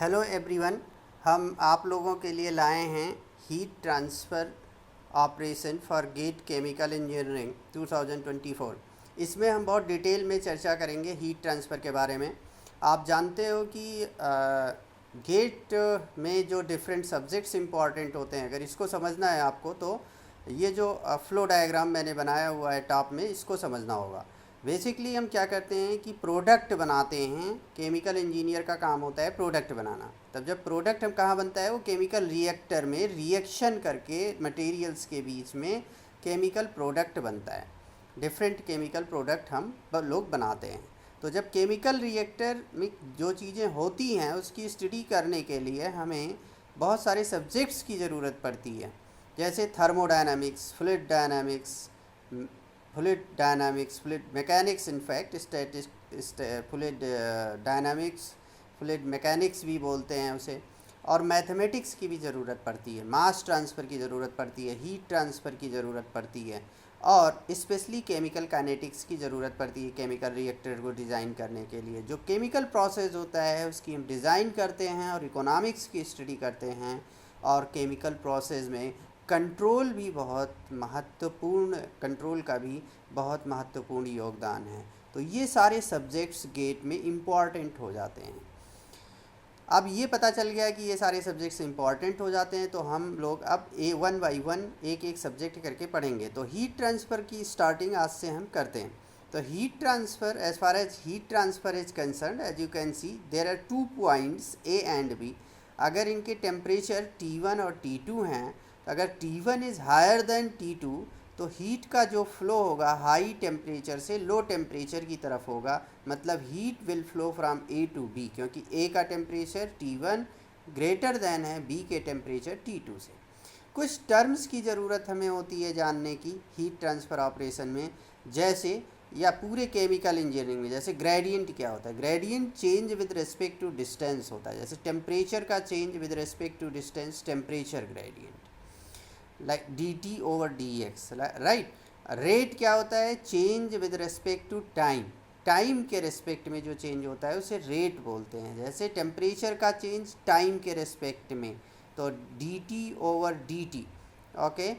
Hello everyone. हम आप लोगों के लिए लाए हैं heat transfer operation for gate chemical engineering 2024। इसमें हम बहुत डिटेल में चर्चा करेंगे हीट ट्रांसफ़र के बारे में। आप जानते हो कि गेट में जो डिफरेंट सब्जेक्ट्स इंपॉर्टेंट होते हैं, अगर इसको समझना है आपको तो ये जो फ्लो डायग्राम मैंने बनाया हुआ है टॉप में, इसको समझना होगा। बेसिकली हम क्या करते हैं कि प्रोडक्ट बनाते हैं। केमिकल इंजीनियर का काम होता है प्रोडक्ट बनाना। तब जब प्रोडक्ट हम कहाँ बनता है, वो केमिकल रिएक्टर में रिएक्शन करके मटेरियल्स के बीच में केमिकल प्रोडक्ट बनता है। डिफरेंट केमिकल प्रोडक्ट हम लोग बनाते हैं। तो जब केमिकल रिएक्टर में जो चीज़ें होती हैं उसकी स्टडी करने के लिए हमें बहुत सारे सब्जेक्ट्स की ज़रूरत पड़ती है, जैसे thermodynamics, fluid mechanics, in fact fluid dynamics, fluid mechanics भी बोलते हैं उसे। और मैथमेटिक्स की भी ज़रूरत पड़ती है, मास ट्रांसफ़र की ज़रूरत पड़ती है, हीट ट्रांसफ़र की ज़रूरत पड़ती है, और स्पेशली केमिकल काइनेटिक्स की ज़रूरत पड़ती है केमिकल रिएक्टर को डिज़ाइन करने के लिए। जो केमिकल प्रोसेस होता है उसकी हम डिज़ाइन करते हैं और इकोनॉमिक्स की स्टडी करते हैं। और केमिकल प्रोसेस में कंट्रोल भी बहुत महत्वपूर्ण कंट्रोल का भी बहुत महत्वपूर्ण योगदान है। तो ये सारे सब्जेक्ट्स गेट में इम्पॉर्टेंट हो जाते हैं। अब ये पता चल गया कि ये सारे सब्जेक्ट्स इंपॉर्टेंट हो जाते हैं, तो हम लोग अब वन बाई वन एक एक सब्जेक्ट करके पढ़ेंगे। तो हीट ट्रांसफ़र की स्टार्टिंग आज से हम करते हैं। तो heat transfer, as far as heat transfer is concern, as you can see there are 2 points A and B. अगर इनके टेम्परेचर T1 और T2 हैं, तो अगर T1 is higher than T2 तो हीट का जो फ्लो होगा हाई टेम्परेचर से लो टेम्परेचर की तरफ होगा। मतलब heat will flow from A to B, क्योंकि ए का टेम्परेचर T1 ग्रेटर देन है बी के टेम्परेचर T2 से। कुछ टर्म्स की ज़रूरत हमें होती है जानने की हीट ट्रांसफ़र ऑपरेशन में, जैसे या पूरे केमिकल इंजीनियरिंग में। जैसे ग्रेडियंट क्या होता है, gradient change with respect to distance होता है। जैसे टेम्परेचर का change with respect to distance, temperature gradient, like dt over dx, right. Rate क्या होता है, change with respect to time, time के रिस्पेक्ट में जो चेंज होता है उसे रेट बोलते हैं। जैसे टेम्परेचर का चेंज टाइम के रिस्पेक्ट में, तो dt over dt, okay,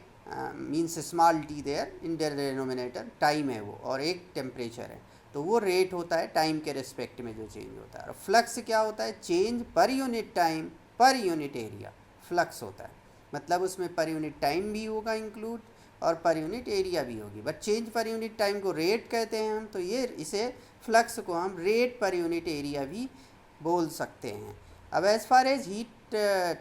means small t there in denominator, time है वो और एक टेम्परेचर है, तो वो रेट होता है टाइम के रिस्पेक्ट में जो चेंज होता है। और फ्लक्स क्या होता है, change per unit time per unit area, flux होता है। मतलब उसमें पर यूनिट टाइम भी होगा इंक्लूड और पर यूनिट एरिया भी होगी, but change per unit time को रेट कहते हैं हम, तो ये इसे फ्लक्स को हम रेट पर यूनिट एरिया भी बोल सकते हैं। अब as far as heat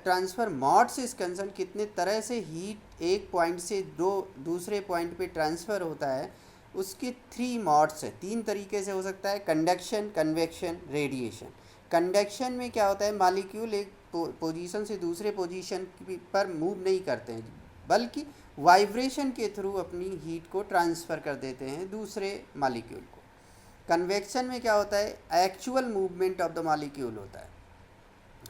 transfer modes is concern, कितने तरह से हीट एक पॉइंट से दूसरे पॉइंट पे ट्रांसफ़र होता है, उसके 3 मॉड्स है, 3 तरीके से हो सकता है, कंडक्शन, कन्वेक्शन, रेडिएशन। कंडक्शन में क्या होता है, मॉलिक्यूल एक पोजीशन से दूसरे पोजीशन पर मूव नहीं करते हैं, बल्कि वाइब्रेशन के थ्रू अपनी हीट को ट्रांसफ़र कर देते हैं दूसरे मॉलिक्यूल को। कन्वेक्शन में क्या होता है, actual movement of the molecule होता है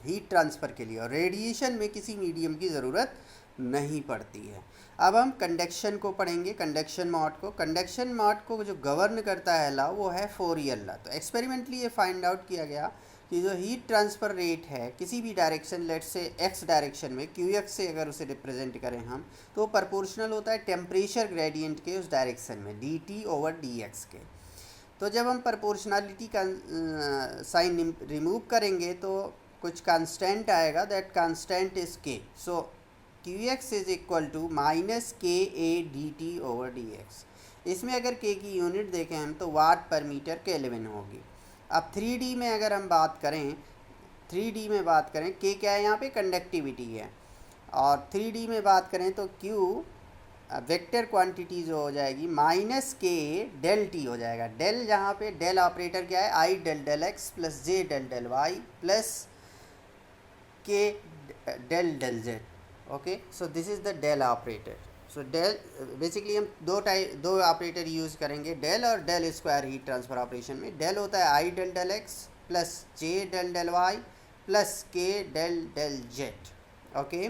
हीट ट्रांसफ़र के लिए, और रेडिएशन में किसी मीडियम की ज़रूरत नहीं पड़ती है। अब हम कंडक्शन को पढ़ेंगे, कंडक्शन मॉड को। कंडक्शन मॉड को जो गवर्न करता है लॉ वो है फोरियर लॉ। तो एक्सपेरिमेंटली ये फाइंड आउट किया गया कि जो हीट ट्रांसफ़र रेट है किसी भी डायरेक्शन, लेट से एक्स डायरेक्शन में, QX से अगर उसे रिप्रेजेंट करें हम, तो प्रोपोर्शनल होता है टेम्परेचर ग्रेडियंट के उस डायरेक्शन में, dt ओवर dx के। तो जब हम प्रोपोर्शनलिटी का साइन रिमूव करेंगे तो कुछ कांस्टेंट आएगा, that constant is k। So QX is equal to minus KA dt over dx। इसमें अगर k की यूनिट देखें हम तो वाट पर मीटर केल्विन होगी। अब 3D में अगर हम बात करें, 3D में बात करें, k क्या है यहाँ पे, कंडक्टिविटी है, और 3D में बात करें तो Q वेक्टर क्वांटिटी जो हो जाएगी माइनस के डेल टी हो जाएगा। डेल जहाँ पे डेल ऑपरेटर क्या है, i del del x plus j del del y plus k del del z. Okay, so this is the del operator. So del basically हम दो ऑपरेटर यूज़ करेंगे, del और del square heat transfer operation में। Del होता है i del del x plus j del del y plus k del del z. Okay,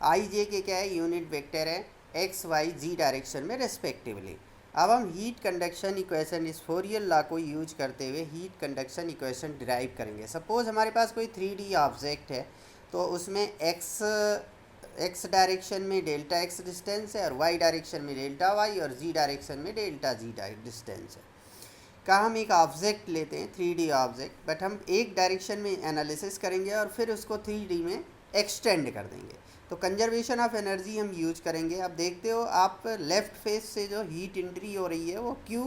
i j k क्या है, unit vector है, एक्स वाई जी direction में respectively. अब हम हीट कंडक्शन इक्वेशन इस फोरियर लॉ को यूज करते हुए हीट कंडक्शन इक्वेशन डिराइव करेंगे। सपोज हमारे पास कोई 3D ऑब्जेक्ट है, तो उसमें एक्स डायरेक्शन में डेल्टा एक्स डिस्टेंस है और वाई डायरेक्शन में डेल्टा वाई और जी डायरेक्शन में डेल्टा जी डिस्टेंस है। का हम एक ऑब्जेक्ट लेते हैं 3D ऑब्जेक्ट, बट हम एक डायरेक्शन में एनालिसिस करेंगे और फिर उसको 3D में एक्सटेंड कर देंगे। तो कंजर्वेशन ऑफ एनर्जी हम यूज करेंगे। अब देखते हो आप लेफ्ट फेस से जो हीट एंट्री हो रही है वो Q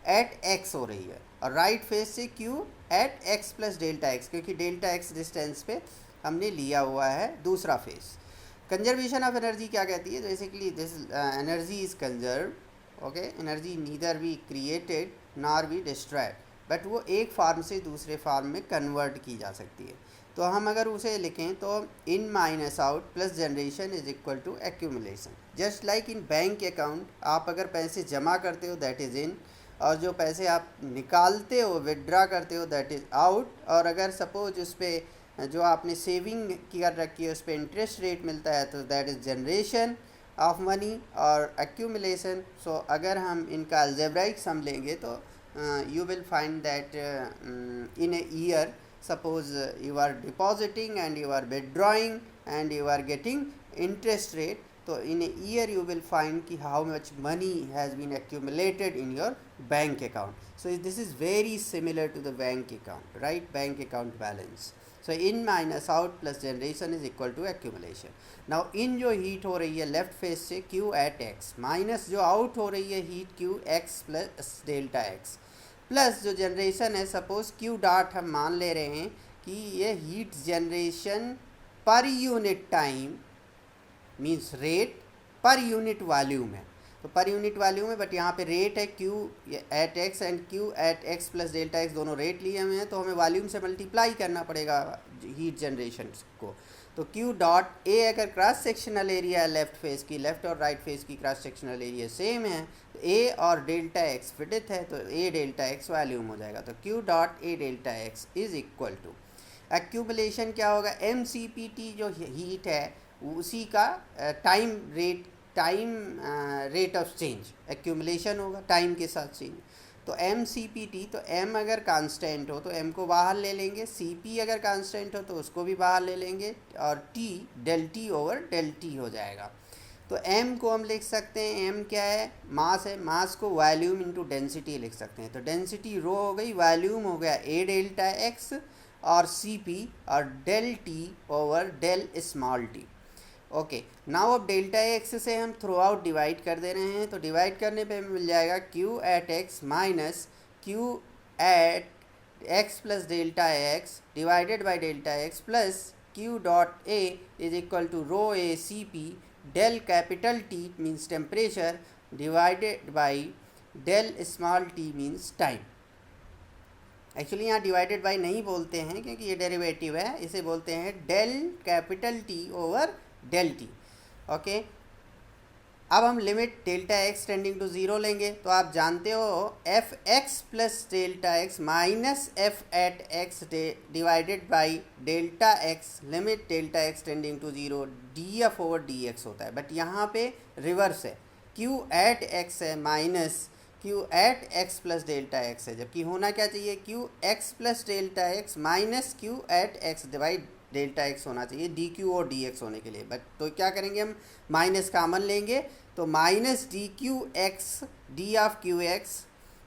एट x हो रही है, और राइट फेस से Q at x plus delta x, क्योंकि डेल्टा एक्स डिस्टेंस पे हमने लिया हुआ है दूसरा फेस। कंजर्वेशन ऑफ एनर्जी क्या कहती है? Basically this energy is conserve, okay, energy neither be created nor be destroyed, but वो एक फार्म से दूसरे फार्म में कन्वर्ट की जा सकती है। तो हम अगर उसे लिखें तो in minus out plus generation is equal to accumulation. Just like in bank account, आप अगर पैसे जमा करते हो दैट इज़ इन, और जो पैसे आप निकालते हो विदड्रा करते हो दैट इज़ आउट। और अगर सपोज उस पर जो आपने सेविंग कर रखी है उस पर इंटरेस्ट रेट मिलता है तो that is generation of money और एक्यूमुलेशन। सो अगर हम इनका अलजेब्राइक सम लेंगे तो you will find that in a year, suppose you are depositing and you are withdrawing and you are getting interest rate, so in a year you will find ki how much money has been accumulated in your bank account. So this is very similar to the bank account, right? Bank account balance. So in minus out plus generation is equal to accumulation. Now in जो heat हो रही है left face से Q at x, minus जो out हो रही है heat Q x plus delta x, plus जो जनरेशन है सपोज Q डॉट हम मान ले रहे हैं कि ये heat generation per unit time means rate per unit volume है। तो पर यूनिट वॉल्यूम है, बट यहाँ पे रेट है Q at x and Q at x plus delta x, दोनों रेट लिए हुए हैं, तो हमें वॉल्यूम से मल्टीप्लाई करना पड़ेगा हीट जनरेशन को। तो Q डॉट A अगर क्रॉस सेक्शनल एरिया है लेफ्ट फेस की, लेफ्ट और राइट फेस की क्रॉस सेक्शनल एरिया सेम है, तो A और डेल्टा x विड्थ है, तो A डेल्टा x वॉल्यूम हो जाएगा। तो Q dot A delta x is equal to accumulation क्या होगा, MCPT जो हीट है उसी का time rate of change, accumulation होगा टाइम के साथ चेंज। तो MCPT, तो M अगर कांस्टेंट हो तो M को बाहर ले लेंगे, CP अगर कांस्टेंट हो तो उसको भी बाहर ले लेंगे, और T del T over del T हो जाएगा। तो M को हम लिख सकते हैं, M क्या है, मास है, मास को वॉल्यूम इंटू डेंसिटी लिख सकते हैं। तो डेंसिटी रो हो गई, वॉल्यूम हो गया A डेल्टा x और CP और del T over del small t। Okay, now अब डेल्टा एक्स से हम थ्रू आउट डिवाइड कर दे रहे हैं, तो डिवाइड करने पे मिल जाएगा Q at x minus Q at x plus delta x divided by delta x plus Q dot A is equal to rho A CP del capital T means temperature divided by del small t means time. Actually यहाँ divided by नहीं बोलते हैं क्योंकि ये derivative है, इसे बोलते हैं del capital T over del T. Okay, अब हम limit delta x tending to zero लेंगे, तो आप जानते हो f x plus delta x minus f at x divided by delta x limit delta x tending to zero d f over d x होता है, but यहाँ पे reverse है, क्यू एट एक्स है minus q at x plus delta x है, जबकि होना क्या चाहिए, q x plus delta x minus q at x divide delta x होना चाहिए डी क्यू और डी एक्स होने के लिए। बट तो क्या करेंगे, हम माइनस कामन लेंगे, तो minus d q x d of q x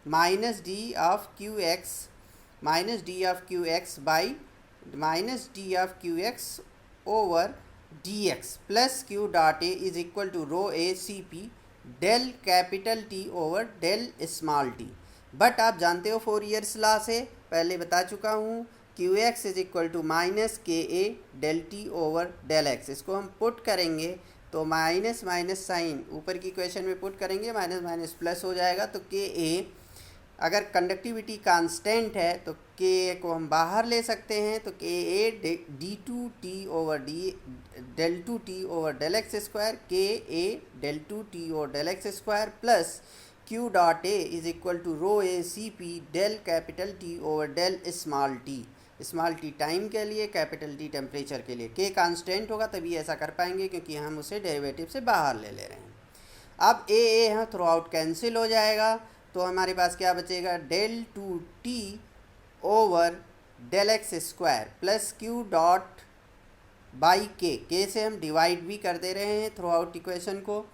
minus d of q x minus d of q x by minus d of q x over d x plus Q dot A is equal to rho A C P del capital T over del small t. But आप जानते हो फोरियर्स law से पहले बता चुका हूँ, Q X is equal to minus K A del T over del X. इसको हम पुट करेंगे तो माइनस माइनस साइन ऊपर की इक्वेशन में पुट करेंगे, माइनस माइनस प्लस हो जाएगा। तो के ए अगर कंडक्टिविटी कांस्टेंट है तो के ए को हम बाहर ले सकते हैं, तो K A D two T over D del two T over del x square, K A del two T over del x square plus Q dot A is equal to rho A C P del capital T over del small T. Small T time के लिए, capital T temperature के लिए। के constant होगा तभी ऐसा कर पाएंगे क्योंकि हम उसे डेरिवेटिव से बाहर ले रहे हैं। अब ए यहाँ थ्रू आउट कैंसिल हो जाएगा, तो हमारे पास क्या बचेगा, del two T over del x square plus Q dot by K से हम डिवाइड भी कर दे रहे हैं थ्रू आउट इक्वेशन को,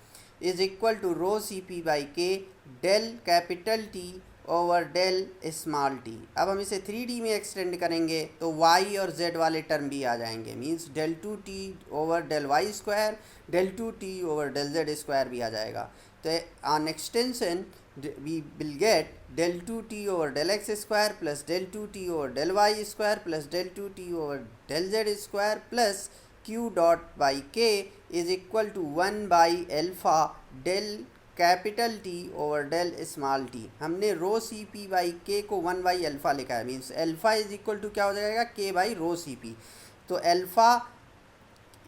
is equal to rho C P by K del capital T over del small T. अब हम इसे 3D में एक्सटेंड करेंगे तो y और z वाले टर्म भी आ जाएंगे, means del two T over del Y square, del two T over del Z square भी आ जाएगा। तो on extension we will get del two T over del x square plus del two T over del Y square plus del two T over del Z square plus Q dot by K is equal to 1 by alpha del capital T over del small T. हमने रो सी P by के को 1 by alpha लिखा है, means alpha is equal to क्या हो जाएगा, k by rho C p. तो alpha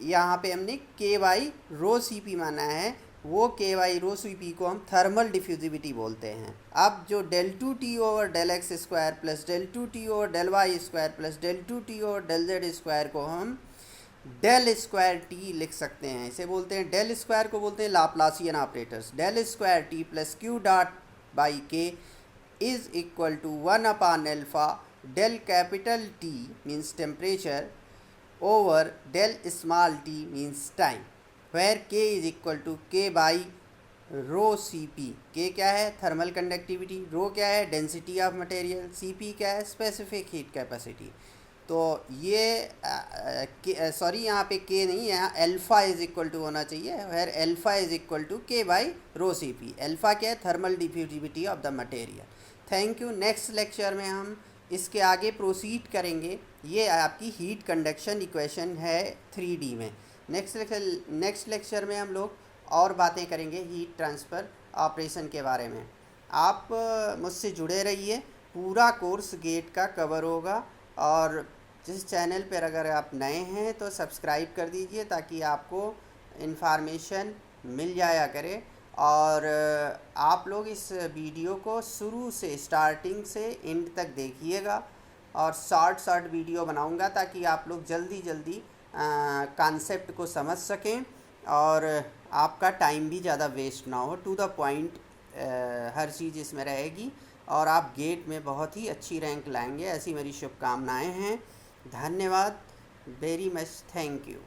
यहाँ पे हमने के बाई रो सी पी माना है, वो के बाई रो सी पी को हम थर्मल डिफ्यूजिविटी बोलते हैं। अब जो del two T over del x square plus del two T over del Y square plus del two T over del Z square को हम डेल स्क्वायर टी लिख सकते हैं। इसे बोलते हैं, डेल स्क्वायर को बोलते हैं Laplacian operators. Del square T plus Q dot by K is equal to 1 upon alpha del capital T means temperature over del small T means time, where K is equal to K by rho C P. K क्या है, thermal conductivity, rho क्या है, density of material, C P क्या है, specific heat capacity. तो ये sorry यहाँ पे के नहीं, यहाँ अल्फ़ा इज इक्वल टू होना चाहिए, where alpha is equal to K by rho C P. Alpha क्या है, thermal diffusivity of the material. Thank you. Next lecture में हम इसके आगे प्रोसीड करेंगे। ये आपकी हीट कंडक्शन इक्वेशन है 3D में। नेक्स्ट लेक्चर में हम लोग और बातें करेंगे हीट ट्रांसफ़र ऑपरेशन के बारे में। आप मुझसे जुड़े रहिए, पूरा कोर्स गेट का कवर होगा। और जिस चैनल पर अगर आप नए हैं तो सब्सक्राइब कर दीजिए ताकि आपको इन्फॉर्मेशन मिल जाया करे। और आप लोग इस वीडियो को शुरू से स्टार्टिंग से एंड तक देखिएगा, और शॉर्ट वीडियो बनाऊंगा ताकि आप लोग जल्दी कॉन्सेप्ट को समझ सकें और आपका टाइम भी ज़्यादा वेस्ट ना हो। टू द पॉइंट हर चीज़ इसमें रहेगी और आप गेट में बहुत ही अच्छी रैंक लाएंगे, ऐसी मेरी शुभकामनाएं हैं। धन्यवाद, वेरी मच, थैंक यू।